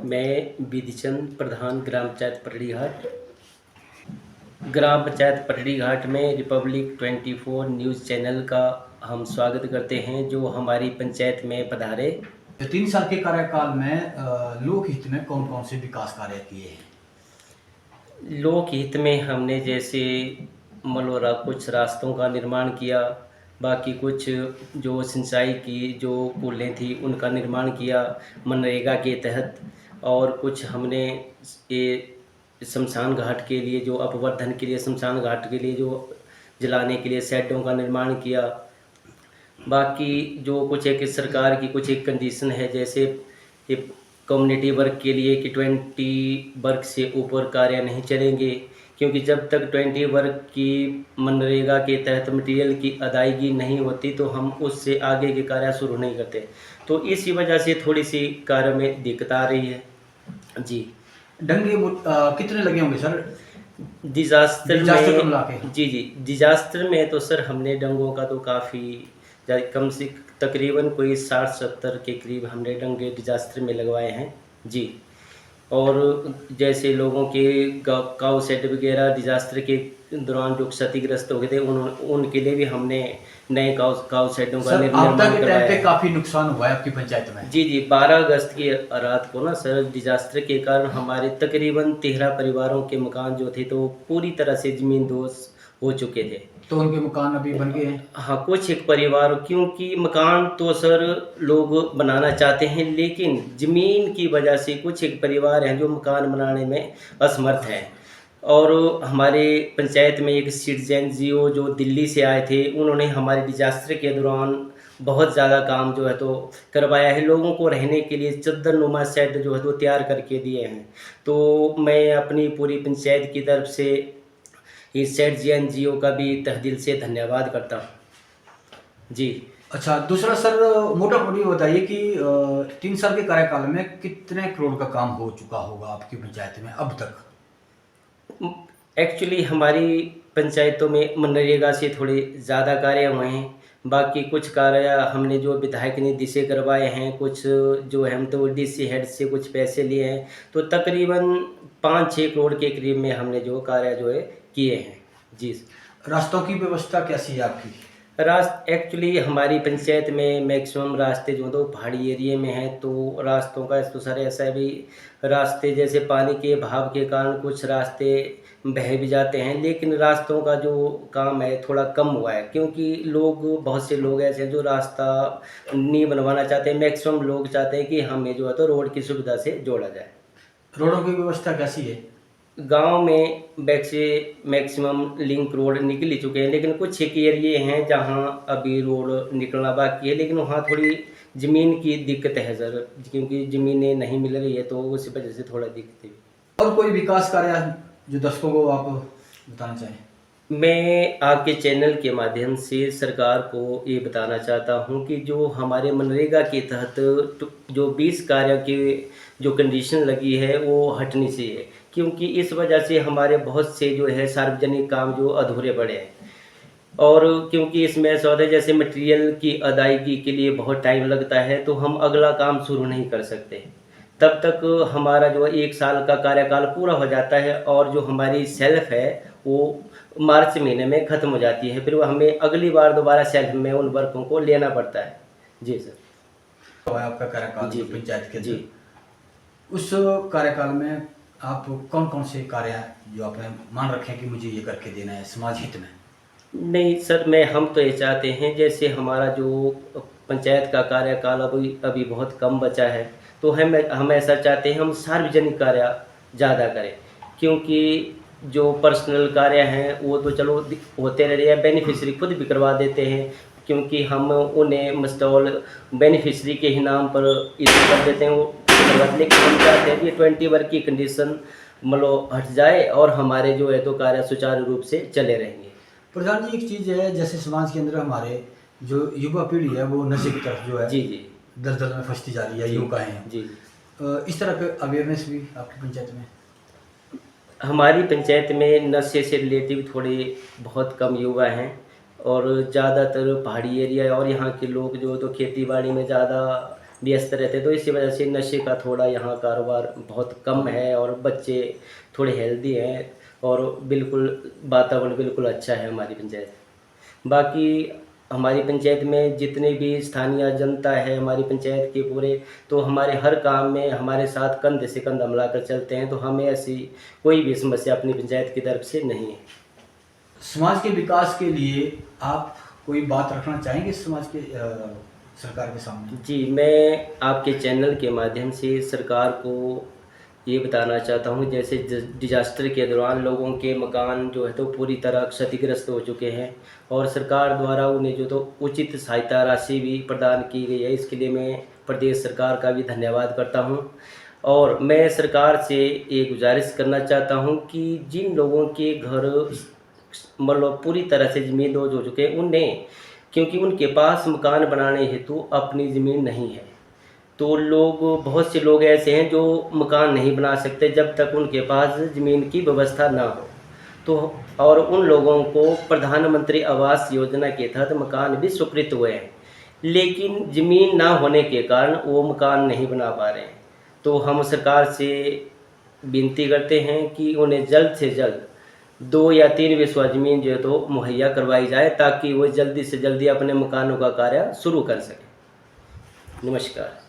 मैं विधिचंद प्रधान ग्राम पंचायत पटड़ी घाट में Republic 24 news channel का हम स्वागत करते हैं जो हमारी पंचायत में पधारे। 3 साल के कार्यकाल में लोक हित में कौन कौन से विकास कार्य किए हैं? लोक हित में हमने जैसे मलोरा कुछ रास्तों का निर्माण किया, बाकी कुछ जो सिंचाई की जो कूलें थी उनका निर्माण किया मनरेगा के तहत, और कुछ हमने ये शमशान घाट के लिए जो अपवर्धन के लिए शमशान घाट के लिए जो जलाने के लिए शेडों का निर्माण किया। बाकी जो कुछ एक सरकार की कुछ एक कंडीशन है जैसे ये कम्युनिटी वर्क के लिए कि 20 वर्क से ऊपर कार्य नहीं चलेंगे, क्योंकि जब तक 20 वर्क की मनरेगा के तहत मटेरियल की अदायगी नहीं होती तो हम उससे आगे के कार्य शुरू नहीं करते। तो इसी वजह से थोड़ी सी कार्य में दिक्कत आ रही है जी। डंगे कितने लगे होंगे सर? डिजास्टर को मिला में के? जी डिजास्टर में तो सर हमने डंगों का तो काफ़ी कम से तकरीबन कोई 60-70 के करीब हमने डंगे डिजास्टर में लगवाए हैं जी। और जैसे लोगों के काऊ सेट वगैरह डिजास्टर के दौरान जो क्षतिग्रस्त हो गए थे उनके लिए भी हमने नए काऊ सेटों का निर्माण करवाया है। काफी नुकसान हुआ है आपकी पंचायत में? जी 12 अगस्त की रात को ना सर डिजास्टर के कारण हमारे तकरीबन 13 परिवारों के मकान जो थे तो पूरी तरह से ज़मीन दोष हो चुके थे। तो उनके मकान अभी बन गए हैं? हाँ, कुछ एक परिवार, क्योंकि मकान तो सर लोग बनाना चाहते हैं लेकिन ज़मीन की वजह से कुछ एक परिवार हैं जो मकान बनाने में असमर्थ हैं। और हमारे पंचायत में एक सिटीजन जीओ जो दिल्ली से आए थे, उन्होंने हमारे डिजास्टर के दौरान बहुत ज़्यादा काम जो है तो करवाया है। लोगों को रहने के लिए चद्दरनुमा शेड जो है तो तैयार करके दिए हैं। तो मैं अपनी पूरी पंचायत की तरफ से इस सेठ जी एनजीओ का भी तहे दिल से धन्यवाद करता हूँ जी। अच्छा, दूसरा सर मोटा मोटी बताइए कि 3 साल के कार्यकाल में कितने करोड़ का काम हो चुका होगा आपकी पंचायत में अब तक? एक्चुअली हमारी पंचायतों में मनरेगा से थोड़े ज़्यादा कार्य हुए हैं। बाकी कुछ कार्य हमने जो विधायक निधि से करवाए हैं, कुछ जो हम तो डीसी हेड से कुछ पैसे लिए हैं, तो तकरीबन 5-6 करोड़ के करीब में हमने जो कार्य जो है किए हैं जी। रास्तों की व्यवस्था कैसी है आपकी? एक्चुअली हमारी पंचायत में मैक्सिमम रास्ते जो तो पहाड़ी एरिए में हैं, तो रास्तों का तो सर ऐसा भी रास्ते जैसे पानी के बहाव के कारण कुछ रास्ते बह भी जाते हैं, लेकिन रास्तों का जो काम है थोड़ा कम हुआ है, क्योंकि बहुत से लोग ऐसे हैं जो रास्ता नहीं बनवाना चाहते हैं। मैक्सिमम लोग चाहते हैं कि हमें जो है तो रोड की सुविधा से जोड़ा जाए। रोडों की व्यवस्था कैसी है? गांव में वैसे मैक्सिमम लिंक रोड निकल ही चुके हैं, लेकिन कुछ एक एरिए हैं जहां अभी रोड निकलना बाकी है, लेकिन वहां थोड़ी ज़मीन की दिक्कत है सर, क्योंकि ज़मीनें नहीं मिल रही है तो उस वजह से थोड़ा दिक्कत है। और कोई विकास कार्य जो दर्शकों को आप बताना चाहें? मैं आपके चैनल के माध्यम से सरकार को ये बताना चाहता हूँ कि जो हमारे मनरेगा के तहत जो 20 कार्य की जो कंडीशन लगी है वो हटनी चाहिए, क्योंकि इस वजह से हमारे बहुत से जो है सार्वजनिक काम जो अधूरे पड़े हैं। और क्योंकि इसमें ऐसा होता है जैसे मटेरियल की अदायगी के लिए बहुत टाइम लगता है तो हम अगला काम शुरू नहीं कर सकते, तब तक हमारा जो 1 साल का कार्यकाल पूरा हो जाता है और जो हमारी सेल्फ है वो मार्च महीने में ख़त्म हो जाती है, फिर वो हमें अगली बार दोबारा सेल्फ में उन वर्कों को लेना पड़ता है जी सर। तो आपका कार्यकाल जी पंचायत के जी उस कार्यकाल में आप कौन कौन से कार्य जो आपने मान रखे हैं कि मुझे ये करके देना है समाज हित में? नहीं सर, हम तो ये चाहते हैं जैसे हमारा जो पंचायत का कार्यकाल अभी बहुत कम बचा है, तो हम ऐसा चाहते हैं हम सार्वजनिक कार्य ज़्यादा करें, क्योंकि जो पर्सनल कार्य हैं वो तो चलो होते रह रहे हैं, बेनिफिशरी खुद भी करवा देते हैं, क्योंकि हम उन्हें मस्टॉल बेनिफिशरी के ही नाम पर इशू कर देते हैं वो, लेकिन हम चाहते हैं कि 20 वर्क की कंडीशन मतलब हट जाए और हमारे जो है तो कार्य सुचारू रूप से चले रहेंगे। प्रधान जी, एक चीज़ है जैसे समाज के अंदर हमारे जो युवा पीढ़ी है वो नशे की तरफ जो है जी दलदल में फंसती जा रही है, युवा हैं जी। इस तरह के अवेयरनेस भी आपकी पंचायत में? हमारी पंचायत में नशे से रिलेटिव थोड़े बहुत कम युवा हैं और ज़्यादातर पहाड़ी एरिया और यहाँ के लोग जो तो खेती बाड़ी में ज़्यादा व्यस्त रहते, तो इसी वजह से नशे का थोड़ा यहाँ कारोबार बहुत कम है और बच्चे थोड़े हेल्दी हैं और बिल्कुल वातावरण बिल्कुल अच्छा है हमारी पंचायत। बाकी हमारी पंचायत में जितने भी स्थानीय जनता है हमारी पंचायत के पूरे, तो हमारे हर काम में हमारे साथ कंधे से कंधा मिलाकर चलते हैं, तो हमें ऐसी कोई भी समस्या अपनी पंचायत की तरफ से नहीं है। समाज के विकास के लिए आप कोई बात रखना चाहेंगे समाज के सरकार के सामने? जी, मैं आपके चैनल के माध्यम से सरकार को ये बताना चाहता हूँ, जैसे डिजास्टर के दौरान लोगों के मकान जो है तो पूरी तरह क्षतिग्रस्त हो चुके हैं और सरकार द्वारा उन्हें जो तो उचित सहायता राशि भी प्रदान की गई है। इसके लिए मैं प्रदेश सरकार का भी धन्यवाद करता हूँ और मैं सरकार से ये गुजारिश करना चाहता हूँ कि जिन लोगों के घर मतलब पूरी तरह से ज़मींदोज़ हो चुके हैं उन्हें, क्योंकि उनके पास मकान बनाने हेतु अपनी ज़मीन नहीं है, तो बहुत से लोग ऐसे हैं जो मकान नहीं बना सकते जब तक उनके पास ज़मीन की व्यवस्था ना हो। तो और उन लोगों को प्रधानमंत्री आवास योजना के तहत मकान भी स्वीकृत हुए हैं, लेकिन ज़मीन ना होने के कारण वो मकान नहीं बना पा रहे हैं। तो हम सरकार से विनती करते हैं कि उन्हें जल्द से जल्द 2 या 3 बिस्वा ज़मीन जो है तो मुहैया करवाई जाए, ताकि वो जल्दी से जल्दी अपने मकानों का कार्य शुरू कर सकें। नमस्कार।